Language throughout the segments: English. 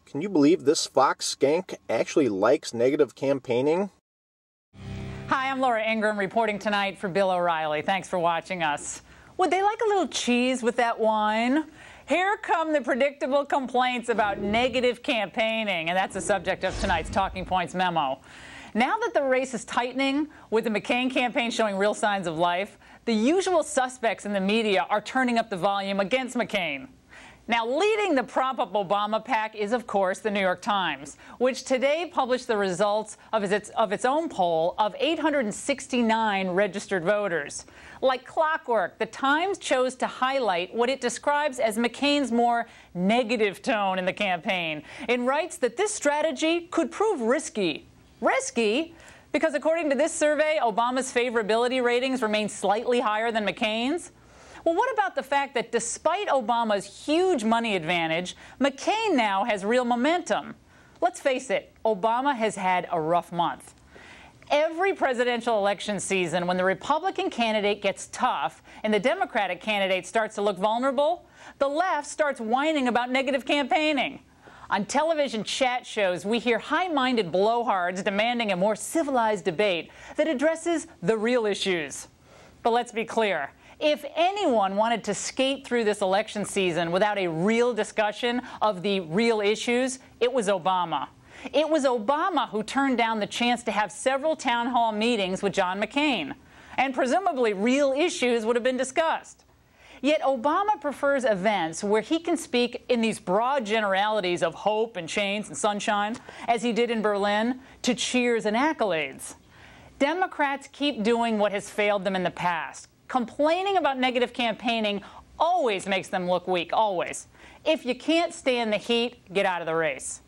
Can you believe this Fox skank actually likes negative campaigning? Hi, I'm Laura Ingram reporting tonight for Bill O'Reilly. Thanks for watching us. Would they like a little cheese with that wine? Here come the predictable complaints about negative campaigning, and that's the subject of tonight's Talking Points memo. Now that the race is tightening, with the McCain campaign showing real signs of life, the usual suspects in the media are turning up the volume against McCain. Now, leading the Prop Up Obama pack is, of course, the New York Times, which today published the results of its own poll of 869 registered voters. Like clockwork, the Times chose to highlight what it describes as McCain's more negative tone in the campaign. It writes that this strategy could prove risky. Risky? Because according to this survey, Obama's favorability ratings remain slightly higher than McCain's. Well, what about the fact that despite Obama's huge money advantage, McCain now has real momentum? Let's face it, Obama has had a rough month. Every presidential election season, when the Republican candidate gets tough and the Democratic candidate starts to look vulnerable, the left starts whining about negative campaigning. On television chat shows, we hear high-minded blowhards demanding a more civilized debate that addresses the real issues. But let's be clear. If anyone wanted to skate through this election season without a real discussion of the real issues, it was Obama. It was Obama who turned down the chance to have several town hall meetings with John McCain. And presumably real issues would have been discussed. Yet Obama prefers events where he can speak in these broad generalities of hope and change and sunshine, as he did in Berlin, to cheers and accolades. Democrats keep doing what has failed them in the past. Complaining about negative campaigning always makes them look weak, always. If you can't stand the heat, get out of the race.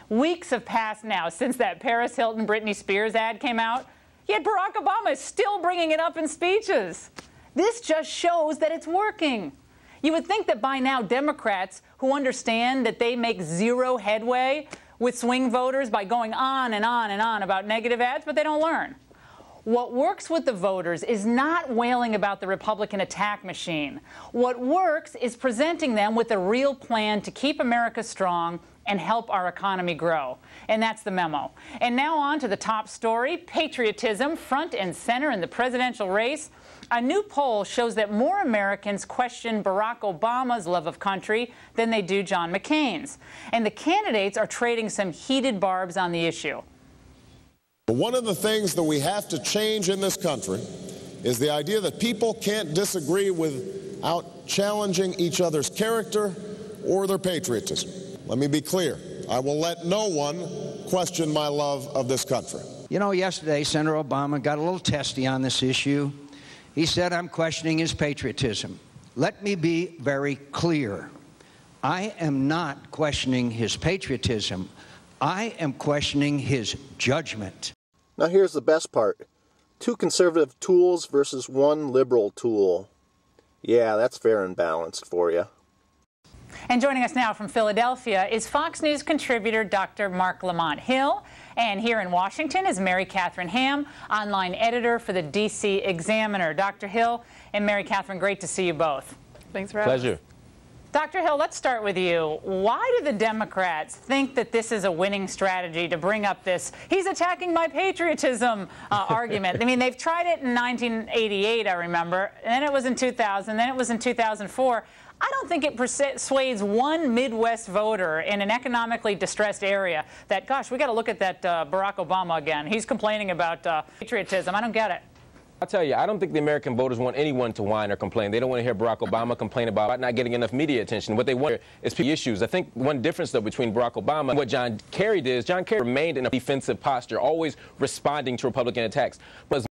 Weeks have passed now since that Paris Hilton Britney Spears ad came out, yet Barack Obama is still bringing it up in speeches. This just shows that it's working. You would think that by now Democrats who understand that they make zero headway with swing voters by going on and on and on about negative ads, but they don't learn. What works with the voters is not wailing about the Republican attack machine. What works is presenting them with a real plan to keep America strong and help our economy grow. And that's the memo. And now on to the top story, patriotism front and center in the presidential race. A new poll shows that more Americans question Barack Obama's love of country than they do John McCain's. And the candidates are trading some heated barbs on the issue. One of the things that we have to change in this country is the idea that people can't disagree without challenging each other's character or their patriotism. Let me be clear. I will let no one question my love of this country. You know, yesterday, Senator Obama got a little testy on this issue. He said, I'm questioning his patriotism. Let me be very clear. I am not questioning his patriotism. I am questioning his judgment. Now here's the best part. 2 conservative tools versus 1 liberal tool. Yeah, that's fair and balanced for you. And joining us now from Philadelphia is Fox News contributor Dr. Mark Lamont Hill. And here in Washington is Mary Catherine Ham, online editor for the D.C. Examiner. Dr. Hill and Mary Catherine, great to see you both. Thanks for having us. Pleasure. Dr. Hill, let's start with you. Why do the Democrats think that this is a winning strategy to bring up this "he's attacking my patriotism" argument? I mean, they've tried it in 1988, I remember, and then it was in 2000, then it was in 2004. I don't think it persuades one Midwest voter in an economically distressed area that, gosh, we got to look at that Barack Obama again. He's complaining about patriotism. I don't get it. I'll tell you, I don't think the American voters want anyone to whine or complain. They don't want to hear Barack Obama complain about not getting enough media attention. What they want is issues. I think one difference, though, between Barack Obama and what John Kerry did is John Kerry remained in a defensive posture, always responding to Republican attacks. But